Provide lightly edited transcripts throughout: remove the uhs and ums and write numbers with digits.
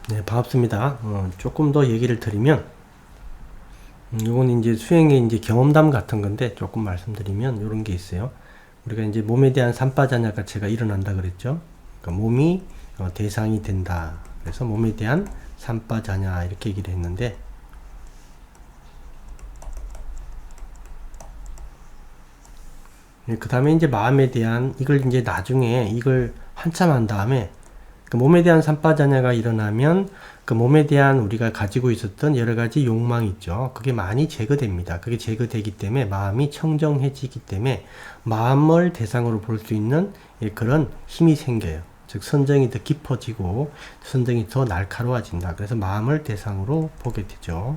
네, 반갑습니다. 조금 더 얘기를 드리면, 이건 이제 수행의 이제 경험담 같은 건데, 조금 말씀드리면, 이런 게 있어요. 우리가 이제 몸에 대한 산파자냐 가체가 일어난다 그랬죠. 그러니까 몸이 대상이 된다. 그래서 몸에 대한 산파자냐, 이렇게 얘기를 했는데, 그 다음에 이제 마음에 대한, 이걸 이제 나중에, 이걸 한참 한 다음에, 그 몸에 대한 산파자냐가 일어나면 그 몸에 대한 우리가 가지고 있었던 여러 가지 욕망이 있죠. 그게 많이 제거됩니다. 그게 제거되기 때문에 마음이 청정해지기 때문에 마음을 대상으로 볼 수 있는 그런 힘이 생겨요. 즉 선정이 더 깊어지고 선정이 더 날카로워진다. 그래서 마음을 대상으로 보게 되죠.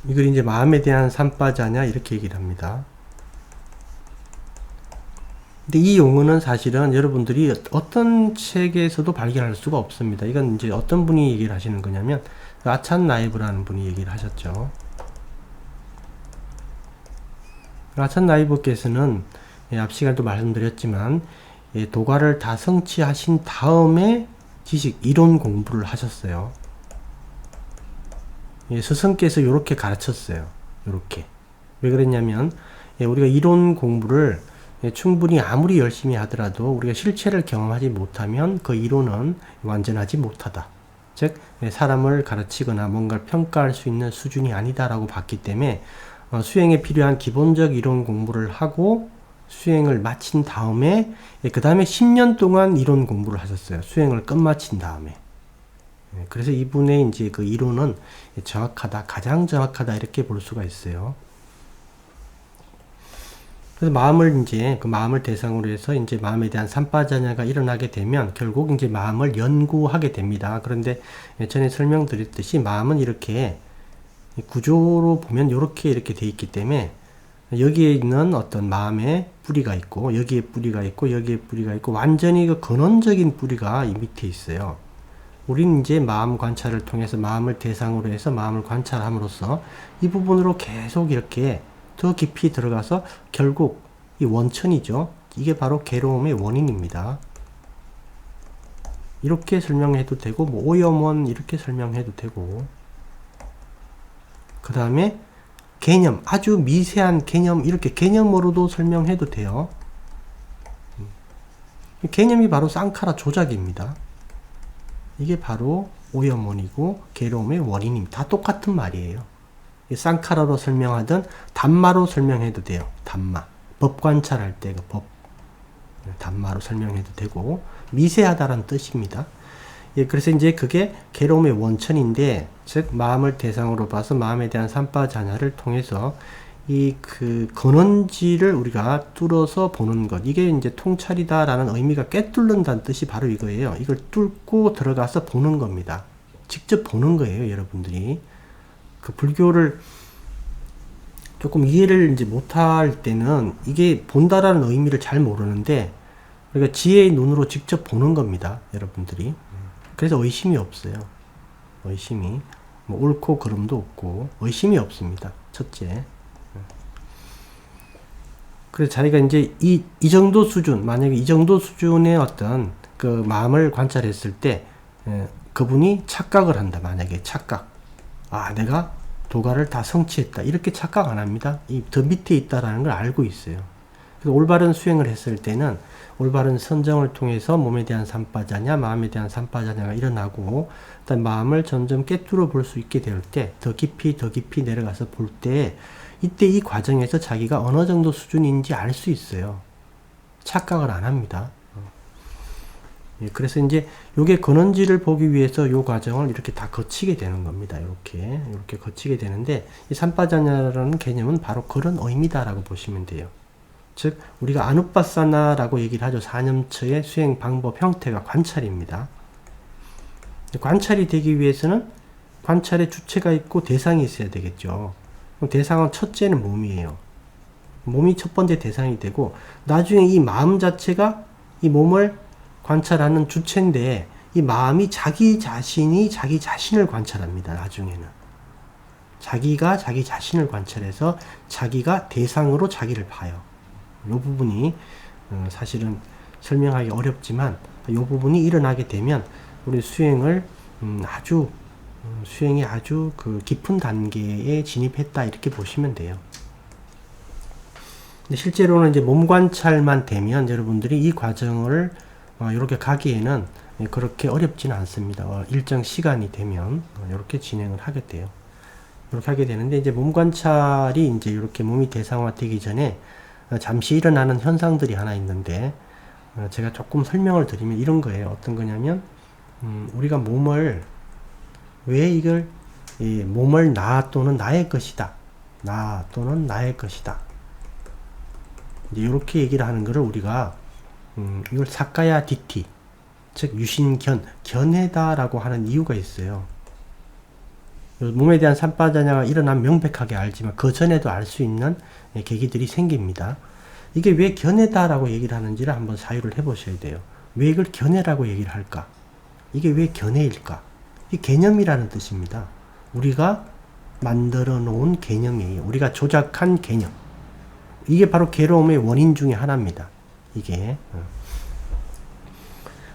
이걸 이제 마음에 대한 산파자냐 이렇게 얘기를 합니다. 근데 이 용어는 사실은 여러분들이 어떤 책에서도 발견할 수가 없습니다. 이건 이제 어떤 분이 얘기를 하시는 거냐면 아찬 나이브라는 분이 얘기를 하셨죠. 아찬 나이브께서는 앞 시간에도 말씀드렸지만 도가를 다 성취하신 다음에 지식 이론 공부를 하셨어요. 스승께서 이렇게 가르쳤어요. 이렇게. 왜 그랬냐면 우리가 이론 공부를 충분히 아무리 열심히 하더라도 우리가 실체를 경험하지 못하면 그 이론은 완전하지 못하다. 즉 사람을 가르치거나 뭔가를 평가할 수 있는 수준이 아니다라고 봤기 때문에 수행에 필요한 기본적 이론 공부를 하고 수행을 마친 다음에 그 다음에 10년 동안 이론 공부를 하셨어요. 수행을 끝마친 다음에. 그래서 이분의 이제 그 이론은 정확하다, 가장 정확하다 이렇게 볼 수가 있어요. 그래서 마음을 이제 그 마음을 대상으로 해서 이제 마음에 대한 산파자냐가 일어나게 되면 결국 이제 마음을 연구하게 됩니다. 그런데 전에 설명드렸듯이 마음은 이렇게 구조로 보면 이렇게 돼 있기 때문에 여기에 있는 어떤 마음의 뿌리가 있고 여기에 뿌리가 있고 여기에 뿌리가 있고 완전히 그 근원적인 뿌리가 이 밑에 있어요. 우리는 이제 마음 관찰을 통해서 마음을 대상으로 해서 마음을 관찰함으로써 이 부분으로 계속 이렇게 더 깊이 들어가서 결국 이 원천이죠. 이게 바로 괴로움의 원인입니다. 이렇게 설명해도 되고 뭐 오염원 이렇게 설명해도 되고 그 다음에 개념, 아주 미세한 개념 이렇게 개념으로도 설명해도 돼요. 개념이 바로 쌍카라 조작입니다. 이게 바로 오염원이고 괴로움의 원인입니다. 다 똑같은 말이에요. 쌍카라로 설명하든 단마로 설명해도 돼요. 단마. 법 관찰할 때 그 법. 단마로 설명해도 되고 미세하다라는 뜻입니다. 그래서 이제 그게 괴로움의 원천인데 즉 마음을 대상으로 봐서 마음에 대한 산파자냐를 통해서 이 그 근원지를 우리가 뚫어서 보는 것 이게 이제 통찰이다라는 의미가 꿰뚫는다는 뜻이 바로 이거예요. 이걸 뚫고 들어가서 보는 겁니다. 직접 보는 거예요, 여러분들이. 그 불교를 조금 이해를 이제 못할 때는 이게 본다라는 의미를 잘 모르는데 그러니까 지혜의 눈으로 직접 보는 겁니다, 여러분들이. 그래서 의심이 없어요. 의심이 뭐 옳고 그름도 없고 의심이 없습니다. 첫째. 그래서 자기가 이제 이 정도 수준, 만약에 이 정도 수준의 어떤 그 마음을 관찰했을 때 그분이 착각을 한다. 만약에 착각. 아, 내가 도가를 다 성취했다. 이렇게 착각 안 합니다. 이 더 밑에 있다라는 걸 알고 있어요. 그래서 올바른 수행을 했을 때는 올바른 선정을 통해서 몸에 대한 산파자냐, 마음에 대한 산파자냐가 일어나고, 일단 마음을 점점 꿰뚫어 볼 수 있게 될 때, 더 깊이 내려가서 볼 때, 이때 이 과정에서 자기가 어느 정도 수준인지 알 수 있어요. 착각을 안 합니다. 그래서 이제 요게 근원지를 보기 위해서 요 과정을 이렇게 다 거치게 되는 겁니다. 이렇게 거치게 되는데 이 산파자냐라는 개념은 바로 그런 의미다라고 보시면 돼요. 즉 우리가 아누빠사나라고 얘기를 하죠. 사념처의 수행 방법 형태가 관찰입니다. 관찰이 되기 위해서는 관찰의 주체가 있고 대상이 있어야 되겠죠. 그럼 대상은 첫째는 몸이에요. 몸이 첫 번째 대상이 되고 나중에 이 마음 자체가 이 몸을 관찰하는 주체인데 이 마음이 자기 자신이 자기 자신을 관찰합니다. 나중에는 자기가 자기 자신을 관찰해서 자기가 대상으로 자기를 봐요. 이 부분이 사실은 설명하기 어렵지만 이 부분이 일어나게 되면 우리 수행을 수행이 아주 그 깊은 단계에 진입했다 이렇게 보시면 돼요. 근데 실제로는 이제 몸 관찰만 되면 여러분들이 이 과정을 이렇게 가기에는 그렇게 어렵지는 않습니다. 일정 시간이 되면 이렇게 진행을 하게 돼요. 이렇게 하게 되는데 이제 몸 관찰이 이제 이렇게 몸이 대상화되기 전에 잠시 일어나는 현상들이 하나 있는데 제가 조금 설명을 드리면 이런 거예요. 어떤 거냐면 우리가 몸을 왜 이걸 몸을 나 또는 나의 것이다. 나 또는 나의 것이다. 이제 이렇게 얘기를 하는 거를 우리가 이걸 사카야 디티, 즉 유신견, 견해다라고 하는 이유가 있어요. 몸에 대한 삼파자냐가 일어나면 명백하게 알지만 그 전에도 알 수 있는 계기들이 생깁니다. 이게 왜 견해다라고 얘기를 하는지를 한번 사유를 해보셔야 돼요. 왜 이걸 견해라고 얘기를 할까? 이게 왜 견해일까? 이 개념이라는 뜻입니다. 우리가 만들어 놓은 개념이에요. 우리가 조작한 개념. 이게 바로 괴로움의 원인 중에 하나입니다. 이게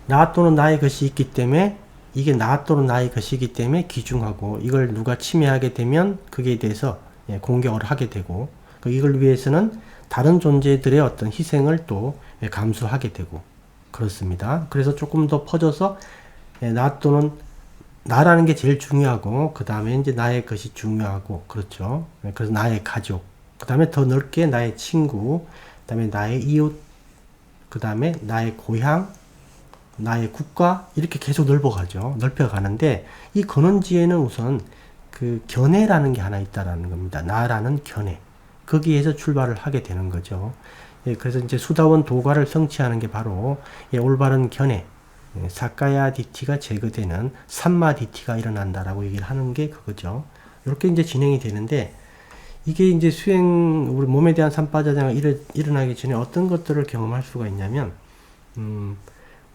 나 또는 나의 것이 있기 때문에 이게 나 또는 나의 것이기 때문에 귀중하고 이걸 누가 침해하게 되면 거기에 대해서 공격을 하게 되고 이걸 위해서는 다른 존재들의 어떤 희생을 또 감수하게 되고 그렇습니다. 그래서 조금 더 퍼져서 나 또는 나라는 게 제일 중요하고 그 다음에 이제 나의 것이 중요하고 그렇죠. 그래서 나의 가족, 그 다음에 더 넓게 나의 친구, 그 다음에 나의 이웃, 그 다음에 나의 고향, 나의 국가 이렇게 계속 넓혀가는데 이 근원지에는 우선 그 견해라는 게 하나 있다라는 겁니다. 나라는 견해. 거기에서 출발을 하게 되는 거죠. 그래서 이제 수다원 도가를 성취하는 게 바로 올바른 견해, 사카야 디티가 제거되는 삼마 디티가 일어난다라고 얘기를 하는 게 그거죠. 이렇게 이제 진행이 되는데 이게 이제 수행, 우리 몸에 대한 삼파자장가 일어나기 전에 어떤 것들을 경험할 수가 있냐면,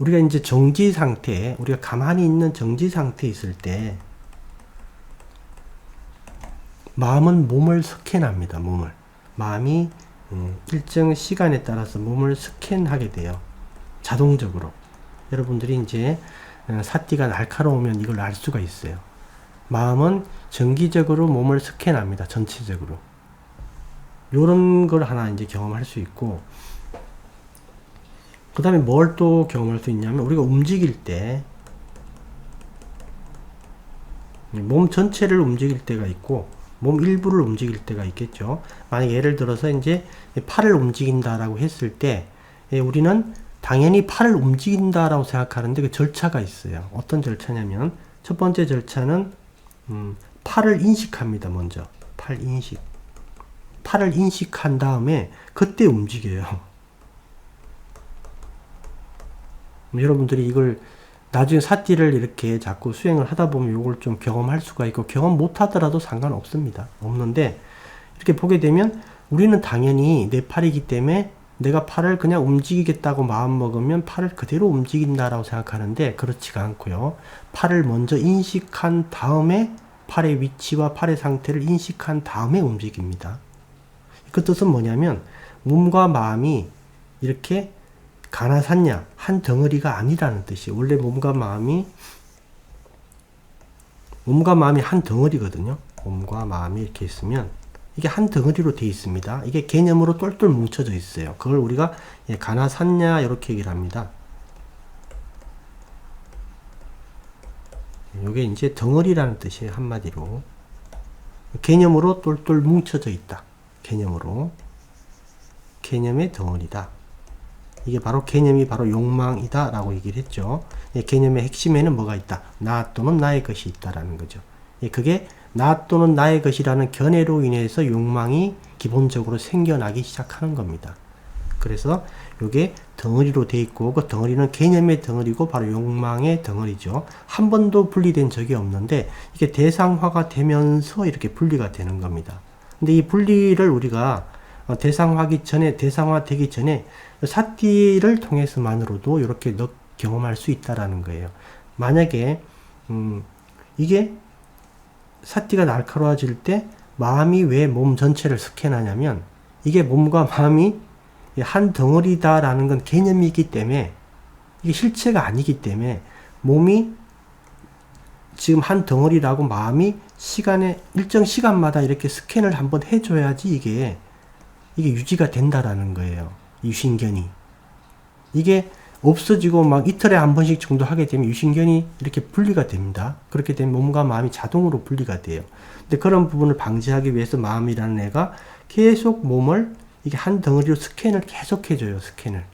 우리가 이제 정지 상태, 우리가 가만히 있는 정지 상태에 있을 때, 마음은 몸을 스캔합니다, 몸을. 마음이 일정 시간에 따라서 몸을 스캔하게 돼요. 자동적으로. 여러분들이 이제 사띠가 날카로우면 이걸 알 수가 있어요. 마음은 정기적으로 몸을 스캔합니다. 전체적으로. 요런 걸 하나 이제 경험할 수 있고, 그 다음에 뭘 또 경험할 수 있냐면, 우리가 움직일 때, 몸 전체를 움직일 때가 있고, 몸 일부를 움직일 때가 있겠죠. 만약 예를 들어서 이제 팔을 움직인다라고 했을 때, 우리는 당연히 팔을 움직인다라고 생각하는데 그 절차가 있어요. 어떤 절차냐면, 첫 번째 절차는 팔을 인식합니다. 먼저 팔 인식. 팔을 인식한 다음에 그때 움직여요. 여러분들이 이걸 나중에 사띠를 이렇게 자꾸 수행을 하다 보면 이걸 좀 경험할 수가 있고 경험 못 하더라도 상관없습니다. 없는데 이렇게 보게 되면 우리는 당연히 내 팔이기 때문에 내가 팔을 그냥 움직이겠다고 마음 먹으면 팔을 그대로 움직인다라고 생각하는데 그렇지가 않고요. 팔을 먼저 인식한 다음에 팔의 위치와 팔의 상태를 인식한 다음에 움직입니다. 그 뜻은 뭐냐면 몸과 마음이 이렇게 가나산냐 한 덩어리가 아니라는 뜻이에요. 원래 몸과 마음이 한 덩어리거든요. 몸과 마음이 이렇게 있으면 이게 한 덩어리로 되어 있습니다. 이게 개념으로 똘똘 뭉쳐져 있어요. 그걸 우리가 가나산냐 이렇게 얘기를 합니다. 이게 이제 덩어리라는 뜻이에요. 한마디로. 개념으로 똘똘 뭉쳐져 있다. 개념으로. 개념의 덩어리다. 이게 바로 개념이 바로 욕망이다 라고 얘기를 했죠. 개념의 핵심에는 뭐가 있다? 나 또는 나의 것이 있다라는 거죠. 그게 나 또는 나의 것이라는 견해로 인해서 욕망이 기본적으로 생겨나기 시작하는 겁니다. 그래서 이게 덩어리로 돼 있고 그 덩어리는 개념의 덩어리고 바로 욕망의 덩어리죠. 한 번도 분리된 적이 없는데 이게 대상화가 되면서 이렇게 분리가 되는 겁니다. 근데 이 분리를 우리가 대상화되기 전에 사띠를 통해서만으로도 이렇게 경험할 수 있다라는 거예요. 만약에 이게 사띠가 날카로워질 때 마음이 왜 몸 전체를 스캔하냐면 이게 몸과 마음이 한 덩어리다라는 건 개념이 있기 때문에 이게 실체가 아니기 때문에 몸이 지금 한 덩어리라고 마음이 시간에 일정 시간마다 이렇게 스캔을 한번 해줘야지 이게 유지가 된다라는 거예요. 유신견이. 이게 없어지고 막 이틀에 한 번씩 정도 하게 되면 유신견이 이렇게 분리가 됩니다. 그렇게 되면 몸과 마음이 자동으로 분리가 돼요. 근데 그런 부분을 방지하기 위해서 마음이라는 애가 계속 몸을 이게 한 덩어리로 스캔을 계속 해줘요. 스캔을.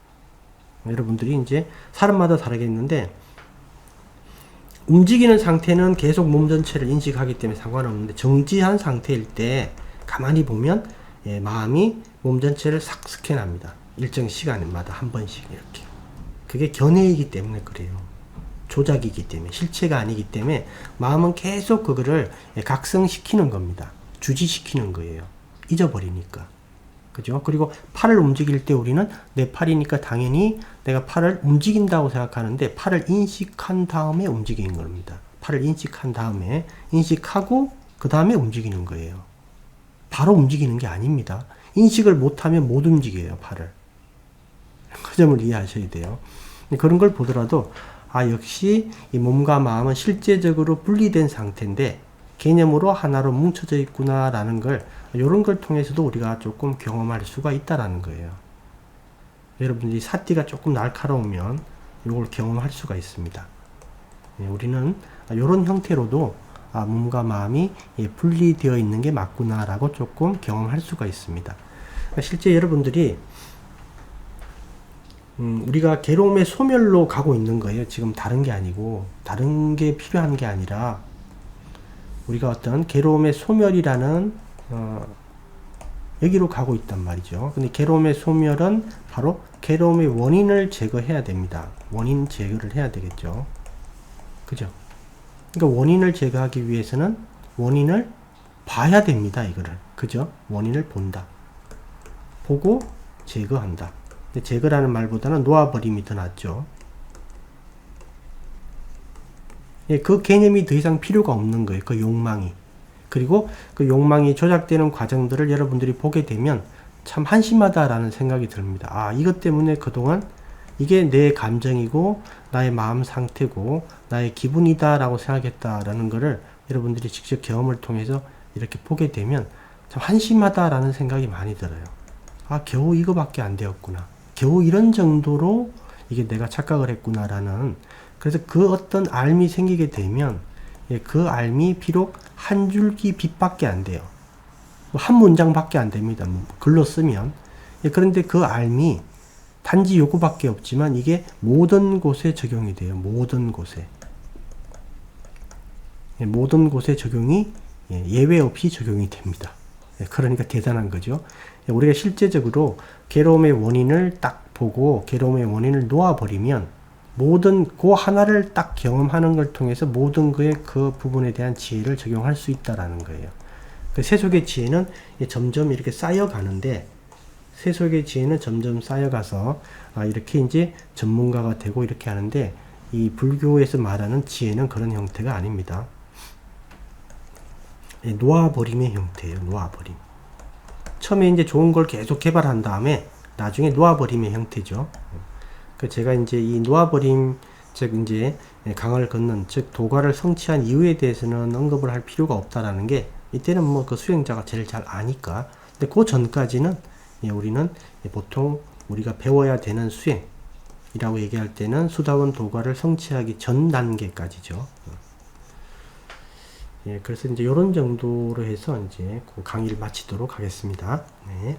여러분들이 이제 사람마다 다르겠는데 움직이는 상태는 계속 몸 전체를 인식하기 때문에 상관없는데 정지한 상태일 때 가만히 보면 마음이 몸 전체를 싹 스캔합니다. 일정 시간마다 한 번씩 이렇게. 그게 견해이기 때문에 그래요. 조작이기 때문에 실체가 아니기 때문에 마음은 계속 그거를 각성시키는 겁니다. 주지시키는 거예요. 잊어버리니까. 그죠? 그리고 팔을 움직일 때 우리는 내 팔이니까 당연히 내가 팔을 움직인다고 생각하는데 팔을 인식한 다음에 움직이는 겁니다. 팔을 인식한 다음에 인식하고 그 다음에 움직이는 거예요. 바로 움직이는 게 아닙니다. 인식을 못하면 못 움직여요. 팔을. 그 점을 이해하셔야 돼요. 그런 걸 보더라도 역시 이 몸과 마음은 실제적으로 분리된 상태인데 개념으로 하나로 뭉쳐져 있구나 라는 걸 이런 걸 통해서도 우리가 조금 경험할 수가 있다라는 거예요. 여러분들이 사띠가 조금 날카로우면 이걸 경험할 수가 있습니다. 우리는 이런 형태로도 몸과 마음이 분리되어 있는 게 맞구나 라고 조금 경험할 수가 있습니다. 실제 여러분들이 우리가 괴로움의 소멸로 가고 있는 거예요. 지금 다른 게 아니고 다른 게 필요한 게 아니라 우리가 어떤 괴로움의 소멸이라는 여기로 가고 있단 말이죠. 근데 괴로움의 소멸은 바로 괴로움의 원인을 제거해야 됩니다. 원인 제거를 해야 되겠죠. 그죠? 그러니까 원인을 제거하기 위해서는 원인을 봐야 됩니다. 이거를. 그죠? 원인을 본다. 보고 제거한다. 근데 제거라는 말보다는 놓아버림이 더 낫죠. 그 개념이 더 이상 필요가 없는 거예요. 그 욕망이. 그리고 그 욕망이 조작되는 과정들을 여러분들이 보게 되면 참 한심하다라는 생각이 듭니다. 이것 때문에 그동안 이게 내 감정이고 나의 마음 상태고 나의 기분이다 라고 생각했다라는 거를 여러분들이 직접 경험을 통해서 이렇게 보게 되면 참 한심하다라는 생각이 많이 들어요. 겨우 이거밖에 안 되었구나. 겨우 이런 정도로 이게 내가 착각을 했구나 라는. 그래서 그 어떤 알미 생기게 되면 그 알미 비록 한 줄기 빛밖에 안 돼요. 한 문장밖에 안 됩니다. 글로 쓰면. 그런데 그 알미 단지 요거밖에 없지만 이게 모든 곳에 적용이 돼요. 모든 곳에. 모든 곳에 적용이 예외 없이 적용이 됩니다. 그러니까 대단한 거죠. 우리가 실제적으로 괴로움의 원인을 딱 보고 괴로움의 원인을 놓아버리면 모든 그 하나를 딱 경험하는 걸 통해서 모든 그 부분에 대한 지혜를 적용할 수 있다라는 거예요. 그 세속의 지혜는 점점 이렇게 쌓여가는데 세속의 지혜는 점점 쌓여가서 이렇게 이제 전문가가 되고 이렇게 하는데 이 불교에서 말하는 지혜는 그런 형태가 아닙니다. 놓아버림의 형태예요. 놓아버림. 처음에 이제 좋은 걸 계속 개발한 다음에 나중에 놓아버림의 형태죠. 제가 이제 이 놓아버림, 즉 이제 강을 걷는, 즉 도가를 성취한 이유에 대해서는 언급을 할 필요가 없다라는 게 이때는 뭐 그 수행자가 제일 잘 아니까. 근데 그 전까지는 우리는 보통 우리가 배워야 되는 수행이라고 얘기할 때는 수다원 도가를 성취하기 전 단계까지죠. 그래서 이제 이런 정도로 해서 이제 그 강의를 마치도록 하겠습니다. 네.